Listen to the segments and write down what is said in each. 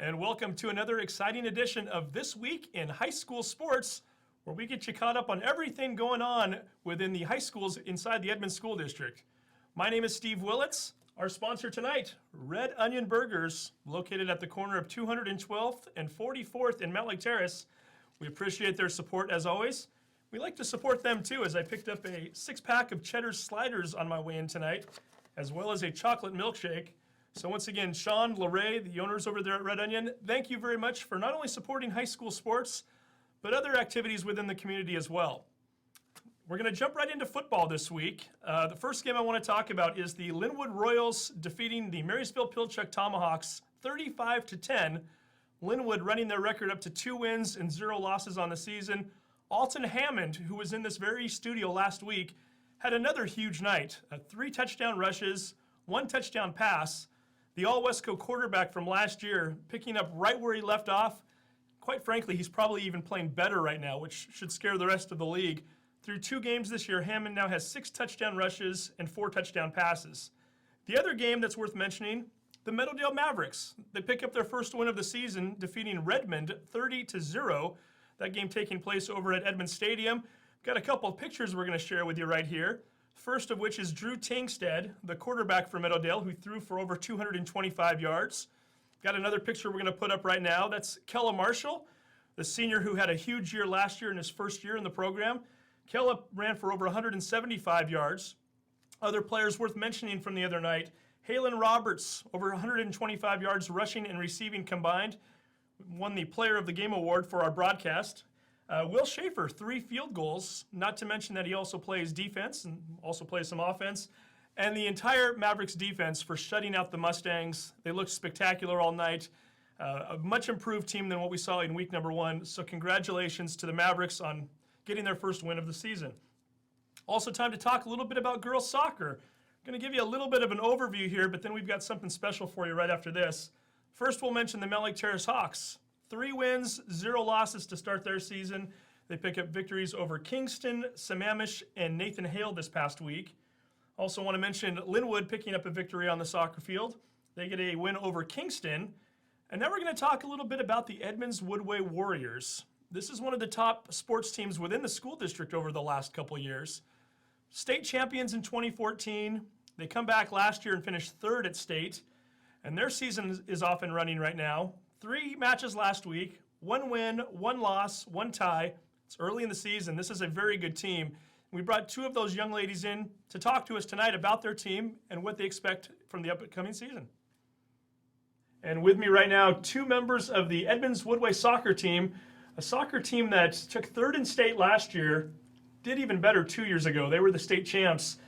and welcome to another exciting edition of This Week in High School Sports, where we get you caught up on everything going on within the high schools inside the Edmonds School District. My name is Steve Willits. Our sponsor tonight, Red Onion Burgers, located at the corner of 212th and 44th in Mountlake Terrace. We appreciate their support as always. We like to support them too, as I picked up a 6-pack of cheddar sliders on my way in tonight, as well as a chocolate milkshake. So once again, Sean, Lorraine, the owners over there at Red Onion, thank you very much for not only supporting high school sports, but other activities within the community as well. We're going to jump right into football this week. The first game I want to talk about is the Linwood Royals defeating the Marysville-Pilchuck Tomahawks 35-10. Linwood running their record up to 2 wins and 0 losses on the season. Alton Hammond, who was in this very studio last week, had another huge night. 3 touchdown rushes, 1 touchdown pass. The All-Westco quarterback from last year picking up right where he left off. Quite frankly, he's probably even playing better right now, which should scare the rest of the league. Through 2 games this year, Hammond now has 6 touchdown rushes and 4 touchdown passes. The other game that's worth mentioning, the Meadowdale Mavericks. They pick up their first win of the season, defeating Redmond 30-0. That game taking place over at Edmonds Stadium. Got a couple of pictures we're going to share with you right here. First of which is Drew Tingstead, the quarterback for Meadowdale, who threw for over 225 yards. Got another picture we're going to put up right now. That's Kella Marshall, the senior who had a huge year last year in his first year in the program. Kella ran for over 175 yards. Other players worth mentioning from the other night, Halen Roberts, over 125 yards rushing and receiving combined. Won the Player of the Game award for our broadcast. Will Schaefer, 3 field goals, not to mention that he also plays defense and also plays some offense. And the entire Mavericks defense for shutting out the Mustangs. They looked spectacular all night. A much improved team than what we saw in week number 1. So congratulations to the Mavericks on getting their first win of the season. Also time to talk a little bit about girls soccer. Going to give you a little bit of an overview here, but then we've got something special for you right after this. First, we'll mention the Mountlake Terrace Hawks. 3 wins, 0 losses to start their season. They pick up victories over Kingston, Sammamish, and Nathan Hale this past week. Also want to mention Linwood picking up a victory on the soccer field. They get a win over Kingston. And now we're going to talk a little bit about the Edmonds-Woodway Warriors. This is one of the top sports teams within the school district over the last couple years. State champions in 2014. They come back last year and finished 3rd at state. And their season is off and running right now. 3 matches last week, 1 win, 1 loss, 1 tie. It's early in the season. This is a very good team. We brought 2 of those young ladies in to talk to us tonight about their team and what they expect from the upcoming season. And with me right now, 2 members of the Edmonds-Woodway soccer team, a soccer team that took 3rd in state last year, did even better 2 years ago. They were the state champs.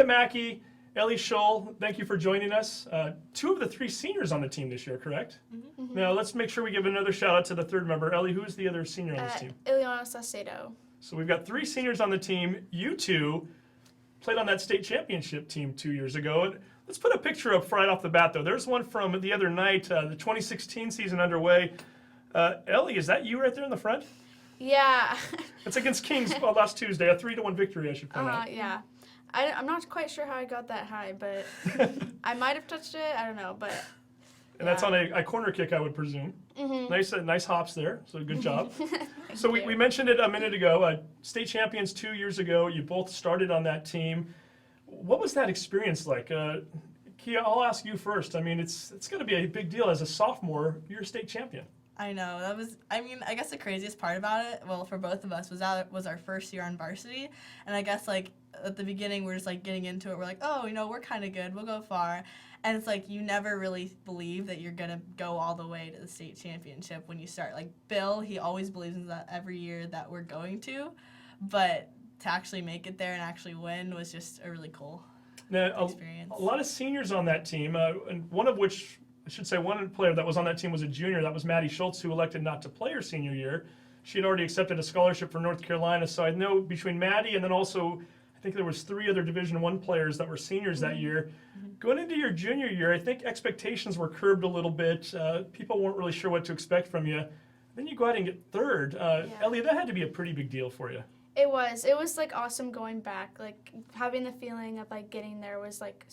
Mackey, Ellie Shull, thank you for joining us. 2 of the 3 seniors on the team this year, correct? Mm-hmm. Now let's make sure we give another shout out to the 3rd member. Ellie, who is the other senior on this team? Ileana Saucedo. So we've got 3 seniors on the team. You 2 played on that state championship team 2 years ago. And let's put a picture up right off the bat, though. There's one from the other night, the 2016 season underway. Ellie, is that you right there in the front? Yeah. It's against Kings last Tuesday, a 3-1 victory, I should point out. Yeah. I'm not quite sure how I got that high, but I might have touched it. I don't know, but. And that's on a corner kick, I would presume. Mm-hmm. Nice hops there, so good job. So we mentioned it a minute ago. State champions 2 years ago. You both started on that team. What was that experience like? Kia, I'll ask you first. I mean, it's going to be a big deal as a sophomore. You're a state champion. I know. I guess the craziest part about it, well, for both of us, was our first year on varsity. And I guess, like, at the beginning, we're just, like, getting into it. We're like, oh, we're kind of good. We'll go far. And it's like you never really believe that you're going to go all the way to the state championship when you start. Like, Bill, he always believes in that every year that we're going to. But to actually make it there and actually win was just a really cool experience. A lot of seniors on that team, and one of which, I should say, one player that was on that team was a junior. That was Maddie Schultz, who elected not to play her senior year. She had already accepted a scholarship for North Carolina. So I know between Maddie and then also, I think there was 3 other Division I players that were seniors that year. Going into your junior year, I think expectations were curbed a little bit. People weren't really sure what to expect from you. Then you go out and get 3rd. Ellie, that had to be a pretty big deal for you. It was like awesome going back. Like having the feeling of like getting there was like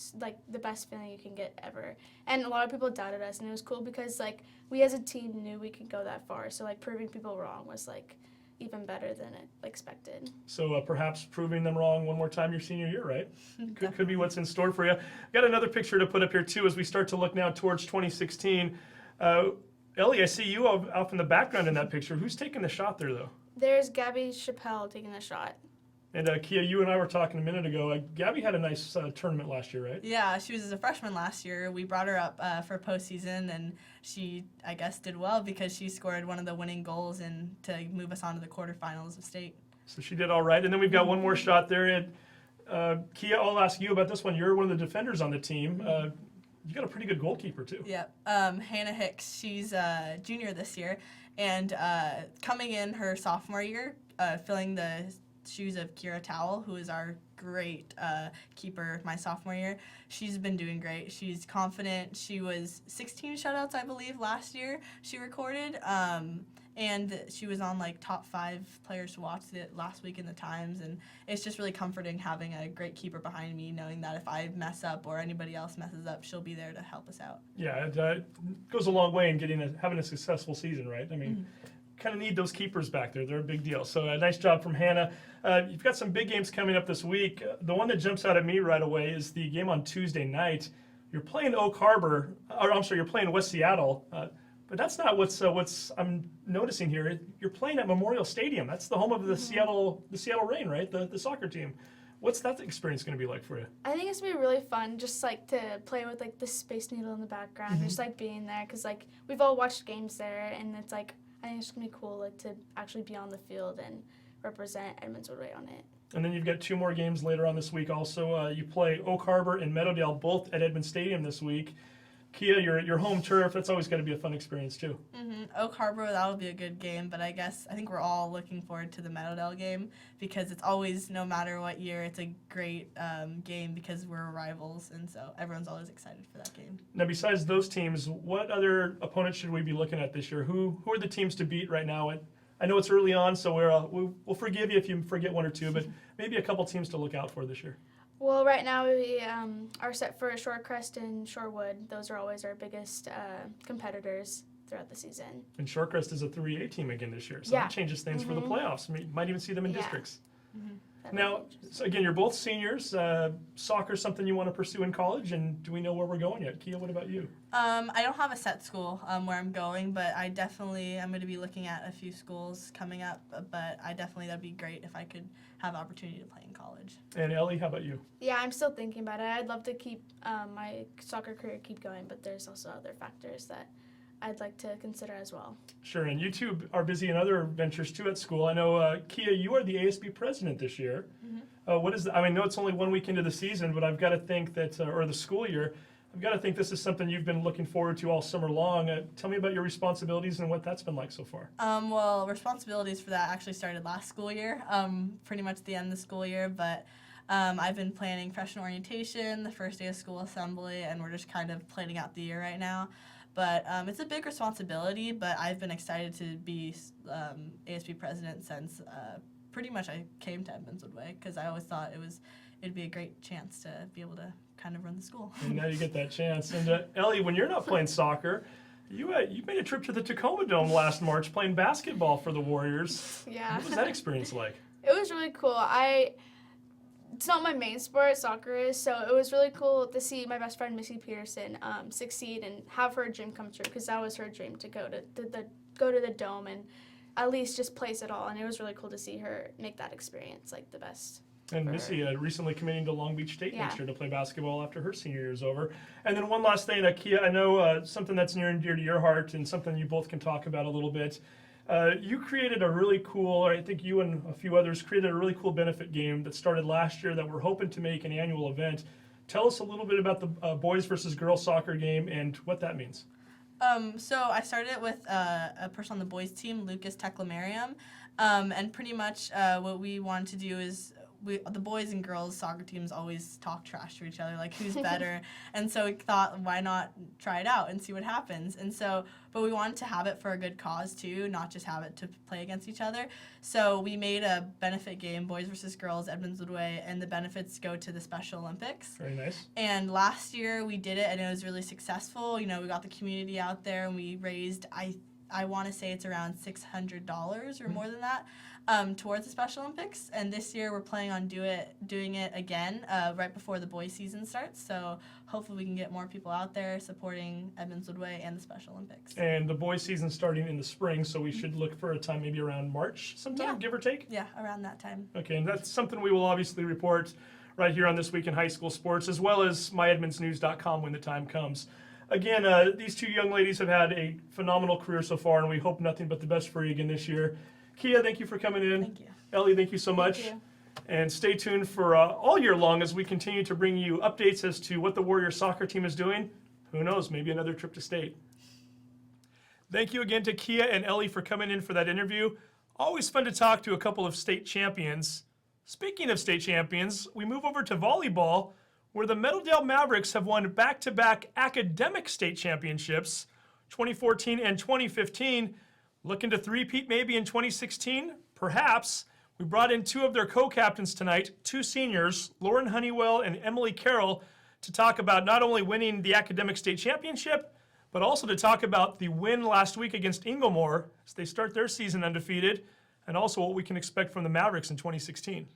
the best feeling you can get ever. And a lot of people doubted us, and it was cool because like we as a team knew we could go that far. So like proving people wrong was like even better than it expected. So perhaps proving them wrong one more time your senior year, right? Could be what's in store for you. Got another picture to put up here too as we start to look now towards 2016. Ellie, I see you off in the background in that picture. Who's taking the shot there though? There's Gabby Chappelle taking the shot. And Kia, you and I were talking a minute ago. Gabby had a nice tournament last year, right? Yeah, she was a freshman last year. We brought her up for postseason, and she, I guess, did well because she scored one of the winning goals to move us on to the quarterfinals of state. So she did all right. And then we've got one more shot there. And Kia, I'll ask you about this one. You're one of the defenders on the team. You got a pretty good goalkeeper too. Yep. Hannah Hicks, she's a junior this year, and coming in her sophomore year, filling the shoes of Kira Towell, who is our great keeper my sophomore year. She's been doing great. She's confident. She was 16 shutouts, I believe, last year she recorded. And she was on like top 5 players to watch it last week in the Times, and it's just really comforting having a great keeper behind me, knowing that if I mess up or anybody else messes up, she'll be there to help us out. Yeah, it goes a long way in having a successful season, right? I mean, kind of need those keepers back there. They're a big deal. So nice job from Hannah. You've got some big games coming up this week. The one that jumps out at me right away is the game on Tuesday night. You're playing you're playing West Seattle. But that's not what's I'm noticing here. You're playing at Memorial Stadium. That's the home of the Seattle Reign, right? The soccer team. What's that experience going to be like for you? I think it's gonna be really fun, just like to play with like the Space Needle in the background, just like being there, because like we've all watched games there, and it's like I think it's gonna be cool like to actually be on the field and represent Edmonds-Woodway on it. And then you've got 2 more games later on this week. Also, you play Oak Harbor and Meadowdale both at Edmonds Stadium this week. Kia, your home turf, that's always got to be a fun experience too. Oak Harbor, that'll be a good game, but I think we're all looking forward to the Meadowdale game because it's always, no matter what year, it's a great game because we're rivals, and so everyone's always excited for that game. Now, besides those teams, what other opponents should we be looking at this year? Who are the teams to beat right now? I know it's early on, so we'll forgive you if you forget one or two, but maybe a couple teams to look out for this year. Well, right now we are set for Shorecrest and Shorewood. Those are always our biggest competitors throughout the season. And Shorecrest is a 3A team again this year, so Yeah. that changes things for the playoffs. Might even see them in Yeah. districts. That'll Now, be interesting. so again, you're both seniors. Soccer's something you want to pursue in college, and do we know where we're going yet? Kia, what about you? I don't have a set school where I'm going, but I'm going to be looking at a few schools coming up, but that'd be great if I could have the opportunity to play in college. And Ellie, how about you? Yeah, I'm still thinking about it. I'd love to keep my soccer career keep going, but there's also other factors that I'd like to consider as well. Sure, and you two are busy in other ventures too at school. I know, Kia, you are the ASB president this year. What is I know it's only 1 week into the season, but I've got to think that, or the school year, I've got to think this is something you've been looking forward to all summer long. Tell me about your responsibilities and what that's been like so far. Well, responsibilities for that actually started last school year, pretty much the end of the school year, but I've been planning freshman orientation, the first day of school assembly, and we're just kind of planning out the year right now. But it's a big responsibility, but I've been excited to be ASB president since pretty much I came to Edmonds-Woodway because I always thought it'd be a great chance to be able to kind of run the school. And now you get that chance. And Ellie, when you're not playing soccer, you made a trip to the Tacoma Dome last March playing basketball for the Warriors. Yeah. What was that experience like? It was really cool. It's not my main sport, soccer is, so it was really cool to see my best friend Missy Peterson succeed and have her dream come true, because that was her dream, to go to the Dome and at least just place it all. And it was really cool to see her make that experience like the best. And Missy recently committing to Long Beach State next Yeah. year to play basketball after her senior year is over. And then one last thing, Kia, I know something that's near and dear to your heart and something you both can talk about a little bit. You created a really cool, or I think you and a few others created a really cool benefit game that started last year that we're hoping to make an annual event. Tell us a little bit about the boys versus girls soccer game and what that means. So I started it with a person on the boys team, Lucas Teclamariam, and pretty much what we wanted to do is the boys and girls soccer teams always talk trash to each other, like who's better. And so we thought, why not try it out and see what happens? And so, but we wanted to have it for a good cause too, not just have it to play against each other. So we made a benefit game, boys versus girls, Edmonds-Woodway, and the benefits go to the Special Olympics. Very nice. And last year we did it, and it was really successful. You know, we got the community out there, and we raised, I want to say it's around $600 or more than that, towards the Special Olympics. And this year we're planning on doing it again right before the boys' season starts. So hopefully we can get more people out there supporting Edmonds-Woodway and the Special Olympics. And the boys' season starting in the spring, so we should look for a time maybe around March sometime, Yeah. give or take? Yeah, around that time. Okay, and that's something we will obviously report right here on This Week in High School Sports, as well as myedmondsnews.com when the time comes. Again, these two young ladies have had a phenomenal career so far, and we hope nothing but the best for you again this year. Kia, thank you for coming in. Thank you. Ellie, thank you so much. Thank you. And stay tuned for all year long as we continue to bring you updates as to what the Warrior soccer team is doing. Who knows, maybe another trip to state. Thank you again to Kia and Ellie for coming in for that interview. Always fun to talk to a couple of state champions. Speaking of state champions, we move over to volleyball, where the Meadowdale Mavericks have won back-to-back academic state championships, 2014 and 2015. Looking to three-peat maybe in 2016? Perhaps. We brought in two of their co-captains tonight, two seniors, Lauren Hunnewell and Emily Carroll, to talk about not only winning the academic state championship, but also to talk about the win last week against Inglemore as they start their season undefeated, and also what we can expect from the Mavericks in 2016.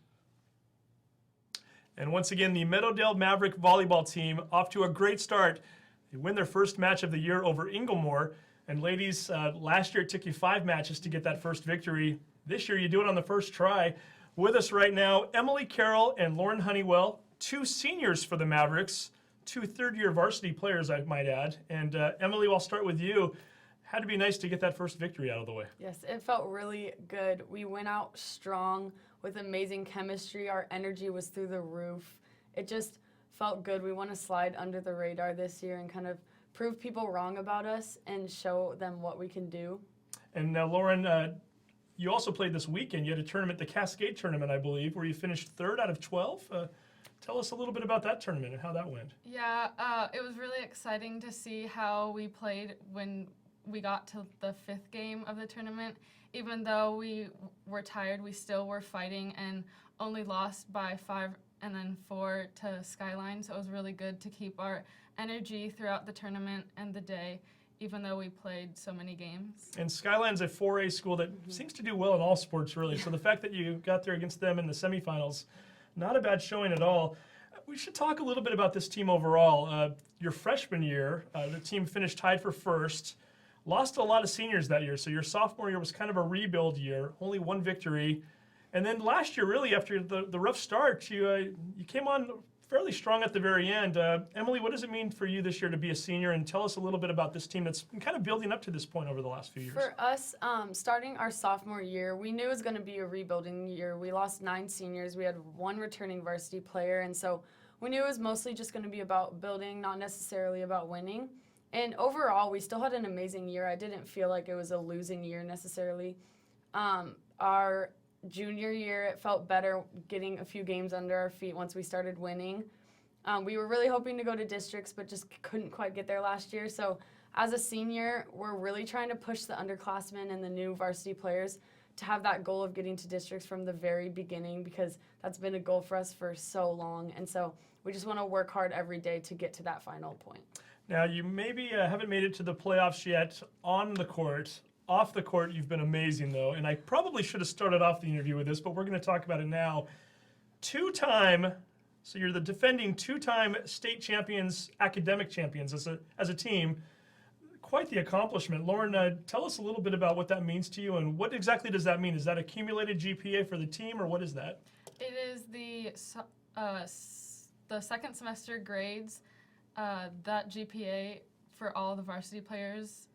And once again, the Meadowdale Maverick volleyball team off to a great start. They win their first match of the year over Inglemore. And ladies, last year it took you 5 matches to get that first victory. This year you do it on the first try. With us right now, Emily Carroll and Lauren Hunnewell, two seniors for the Mavericks, two third-year varsity players, I might add. And Emily, I'll start with you. Had to be nice to get that first victory out of the way. Yes, it felt really good. We went out strong with amazing chemistry. Our energy was through the roof. It just felt good. We want to slide under the radar this year and kind of prove people wrong about us and show them what we can do. And now, Lauren, you also played this weekend. You had a tournament, the Cascade Tournament, I believe, where you finished 3rd out of 12. Tell us a little bit about that tournament and how that went. Yeah, it was really exciting to see how we played when we got to the 5th game of the tournament. Even though we were tired, we still were fighting and only lost by 5 and then 4 to Skyline. So it was really good to keep our energy throughout the tournament and the day, even though we played so many games. And Skyline's a 4A school that seems to do well in all sports, really. So the fact that you got there against them in the semifinals, not a bad showing at all. We should talk a little bit about this team overall. Your freshman year, the team finished tied for 1st. Lost a lot of seniors that year, so your sophomore year was kind of a rebuild year, only 1 victory. And then last year, really, after the rough start, you came on fairly strong at the very end. Emily, what does it mean for you this year to be a senior? And tell us a little bit about this team that's been kind of building up to this point over the last few years. For us, starting our sophomore year, we knew it was going to be a rebuilding year. We lost 9 seniors. We had 1 returning varsity player, and so we knew it was mostly just going to be about building, not necessarily about winning. And overall, we still had an amazing year. I didn't feel like it was a losing year necessarily. Our junior year, it felt better getting a few games under our feet once we started winning. We were really hoping to go to districts, but just couldn't quite get there last year. So as a senior, we're really trying to push the underclassmen and the new varsity players to have that goal of getting to districts from the very beginning, because that's been a goal for us for so long. And so we just want to work hard every day to get to that final point. Now, you maybe haven't made it to the playoffs yet on the court. Off the court, you've been amazing, though. And I probably should have started off the interview with this, but we're going to talk about it now. 2-time, so you're the defending 2-time state champions, academic champions as a team. Quite the accomplishment. Lauren, tell us a little bit about what that means to you, and what exactly does that mean? Is that accumulated GPA for the team, or what is that? It is the second semester grades, that GPA for all the varsity players,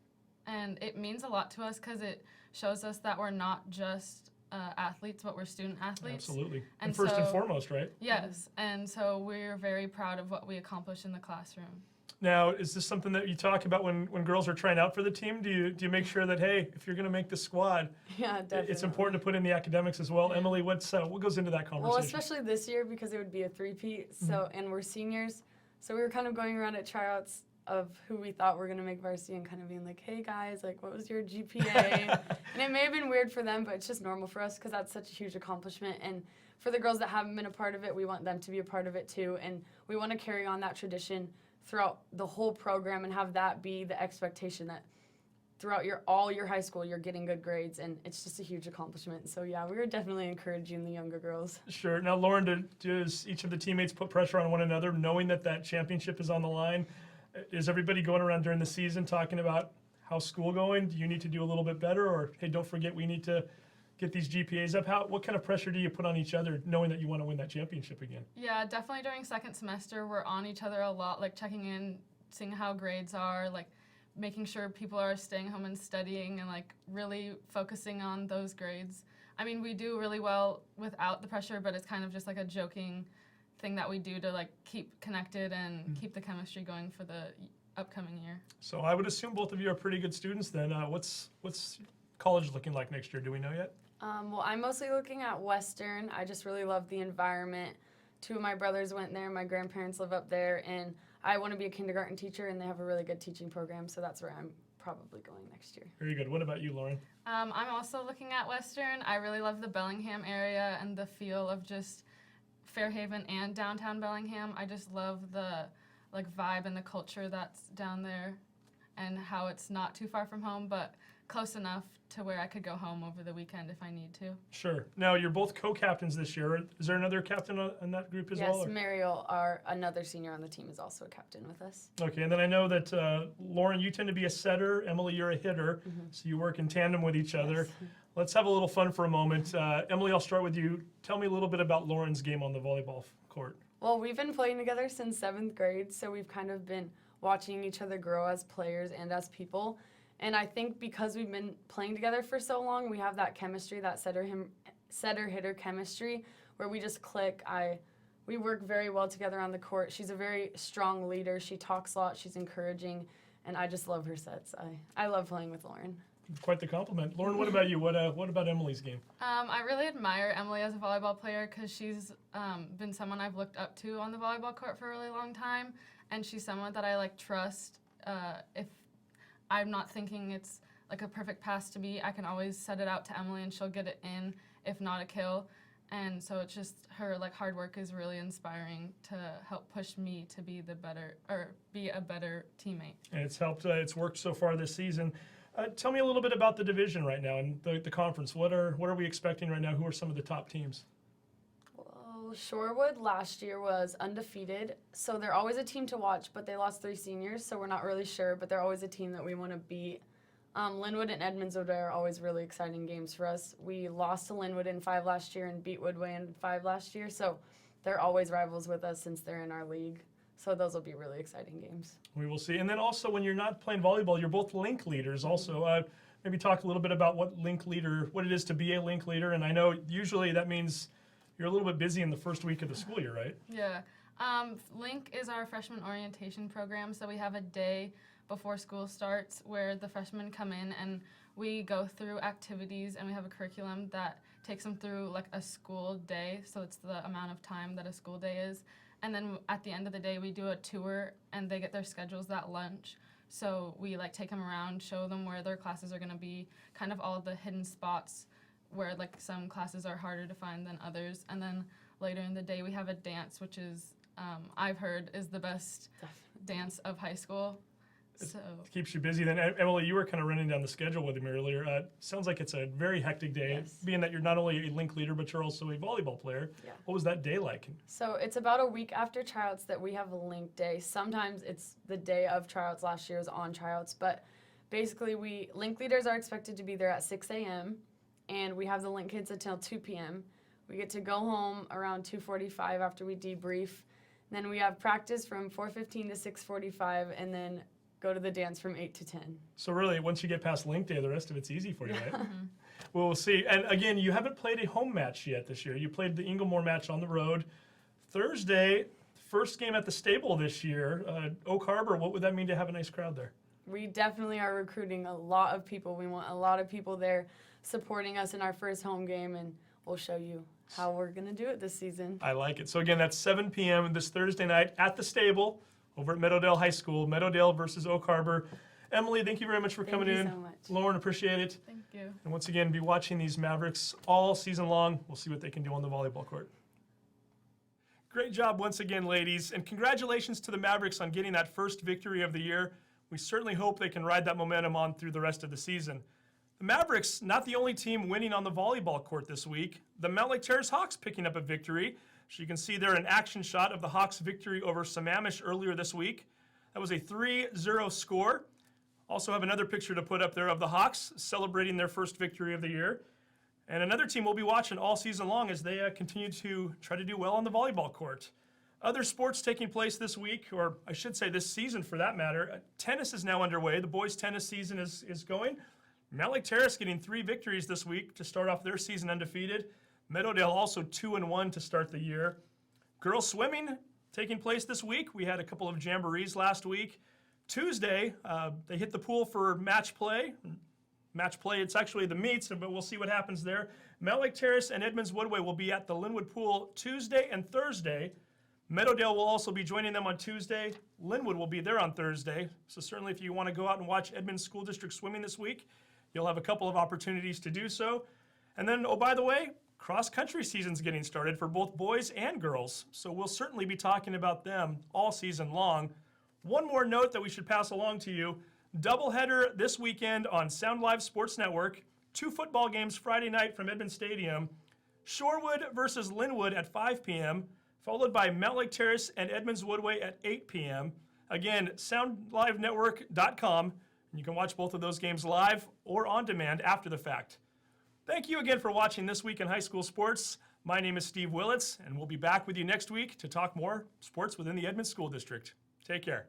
and it means a lot to us because it shows us that we're not just athletes, but we're student athletes. Absolutely. And first and foremost, right? Yes, and so we're very proud of what we accomplished in the classroom. Now, is this something that you talk about when girls are trying out for the team? Do you make sure that, hey, if you're going to make the squad, Yeah, definitely. it's important to put in the academics as well? Emily, what goes into that conversation? Well, especially this year because it would be a three-peat, so and we're seniors, so we were kind of going around at tryouts of who we thought were going to make varsity and kind of being like, hey guys, like what was your GPA? And it may have been weird for them, but it's just normal for us because that's such a huge accomplishment. And for the girls that haven't been a part of it, we want them to be a part of it too. And we want to carry on that tradition throughout the whole program and have that be the expectation that throughout all your high school, you're getting good grades, and it's just a huge accomplishment. So yeah, we were definitely encouraging the younger girls. Sure. Now, Lauren, does each of the teammates put pressure on one another, knowing that championship is on the line? Is everybody going around during the season talking about how's school going? Do you need to do a little bit better? Or, hey, don't forget we need to get these GPAs up? What kind of pressure do you put on each other knowing that you want to win that championship again? Yeah, definitely during second semester, we're on each other a lot, like checking in, seeing how grades are, like making sure people are staying home and studying and like really focusing on those grades. I mean, we do really well without the pressure, but it's kind of just like a joking thing that we do to like keep connected and keep the chemistry going for the upcoming year. So I would assume both of you are pretty good students then. What's college looking like next year? Do we know yet? Well, I'm mostly looking at Western. I just really love the environment. 2 of my brothers went there, my grandparents live up there, and I want to be a kindergarten teacher, and they have a really good teaching program, so that's where I'm probably going next year. Very good. What about you, Lauren? I'm also looking at Western. I really love the Bellingham area and the feel of just Fairhaven and downtown Bellingham. I just love the like vibe and the culture that's down there and how it's not too far from home, but close enough to where I could go home over the weekend if I need to. Sure. Now, you're both co-captains this year. Is there another captain in that group as well? Yes, Mariel, another senior on the team, is also a captain with us. Okay, and then I know that, Lauren, you tend to be a setter. Emily, you're a hitter, so you work in tandem with each other. Yes. Let's have a little fun for a moment. Emily, I'll start with you. Tell me a little bit about Lauren's game on the volleyball court. Well, we've been playing together since 7th grade, so we've kind of been watching each other grow as players and as people. And I think because we've been playing together for so long, we have that chemistry, that setter-hitter chemistry, where we just click. We work very well together on the court. She's a very strong leader. She talks a lot. She's encouraging, and I just love her sets. I love playing with Lauren. Quite the compliment. Lauren, what about you? What about Emily's game? I really admire Emily as a volleyball player because she's been someone I've looked up to on the volleyball court for a really long time, and she's someone that I like trust. If I'm not thinking it's like a perfect pass to me, I can always set it out to Emily and she'll get it in, if not a kill. And so it's just her like hard work is really inspiring to help push me to be be a better teammate. And it's helped. It's worked so far this season. Tell me a little bit about the division right now and the conference. What are we expecting right now? Who are some of the top teams? Well, Shorewood last year was undefeated, so they're always a team to watch, but they lost 3 seniors, so we're not really sure, but they're always a team that we want to beat. Linwood and Edmonds-Woodway are always really exciting games for us. We lost to Linwood in 5 last year and beat Woodway in 5 last year, so they're always rivals with us since they're in our league. So those will be really exciting games. We will see. And then also, when you're not playing volleyball, you're both link leaders also. Maybe talk a little bit about what it is to be a link leader. And I know usually that means you're a little bit busy in the first week of the school year, right? Yeah. Link is our freshman orientation program, so we have a day before school starts where the freshmen come in and we go through activities, and we have a curriculum that takes them through like a school day, so it's the amount of time that a school day is. And then at the end of the day, we do a tour, and they get their schedules that lunch. So we like take them around, show them where their classes are going to be, kind of all the hidden spots where like some classes are harder to find than others. And then later in the day, we have a dance, which is I've heard is the best dance of high school. So It keeps you busy. Then, Emily, you were kind of running down the schedule with him earlier. Sounds like it's a very hectic day, Yes. being that you're not only a link leader, but you're also a volleyball player. Yeah. What was that day like? So it's about a week after tryouts that we have a link day. Sometimes it's the day of tryouts. Last year was on tryouts, but basically link leaders are expected to be there at 6 a.m. and we have the link kids until 2 p.m. We get to go home around 2:45 after we debrief. Then we have practice from 4:15 to 6:45, and then go to the dance from 8 to 10. So really, once you get past link day, the rest of it's easy for you, right? Well, we'll see. And again, you haven't played a home match yet this year. You played the Inglemore match on the road. Thursday, first game at the stable this year. Oak Harbor, what would that mean to have a nice crowd there? We definitely are recruiting a lot of people. We want a lot of people there supporting us in our first home game, and we'll show you how we're going to do it this season. I like it. So again, that's 7 p.m. this Thursday night at the stable over at Meadowdale High School. Meadowdale versus Oak Harbor. Emily, thank you very much for coming in. Thank you so much. Lauren, appreciate it. Thank you. And once again, be watching these Mavericks all season long. We'll see what they can do on the volleyball court. Great job once again, ladies. And congratulations to the Mavericks on getting that first victory of the year. We certainly hope they can ride that momentum on through the rest of the season. The Mavericks, not the only team winning on the volleyball court this week. The Mount Lake Terrace Hawks picking up a victory. So you can see there an action shot of the Hawks' victory over Sammamish earlier this week. That was a 3-0 score. Also have another picture to put up there of the Hawks celebrating their first victory of the year. And another team we'll be watching all season long as they continue to try to do well on the volleyball court. Other sports taking place this week, or I should say this season for that matter. Tennis is now underway. The boys' tennis season is going. Mount Lake Terrace getting 3 victories this week to start off their season undefeated. Meadowdale also 2-1 to start the year. Girls swimming taking place this week. We had a couple of jamborees last week. Tuesday, they hit the pool for match play. Match play, it's actually the meets, but we'll see what happens there. Mount Lake Terrace and Edmonds-Woodway will be at the Linwood Pool Tuesday and Thursday. Meadowdale will also be joining them on Tuesday. Linwood will be there on Thursday. So certainly if you want to go out and watch Edmonds School District swimming this week, you'll have a couple of opportunities to do so. And then, oh, by the way, cross-country season's getting started for both boys and girls. So we'll certainly be talking about them all season long. One more note that we should pass along to you. Doubleheader this weekend on Sound Live Sports Network. 2 football games Friday night from Edmonds Stadium. Shorewood versus Linwood at 5 p.m., followed by Mount Lake Terrace and Edmonds-Woodway at 8 p.m. Again, soundlivenetwork.com, and you can watch both of those games live or on demand after the fact. Thank you again for watching This Week in High School Sports. My name is Steve Willits, and we'll be back with you next week to talk more sports within the Edmonds School District. Take care.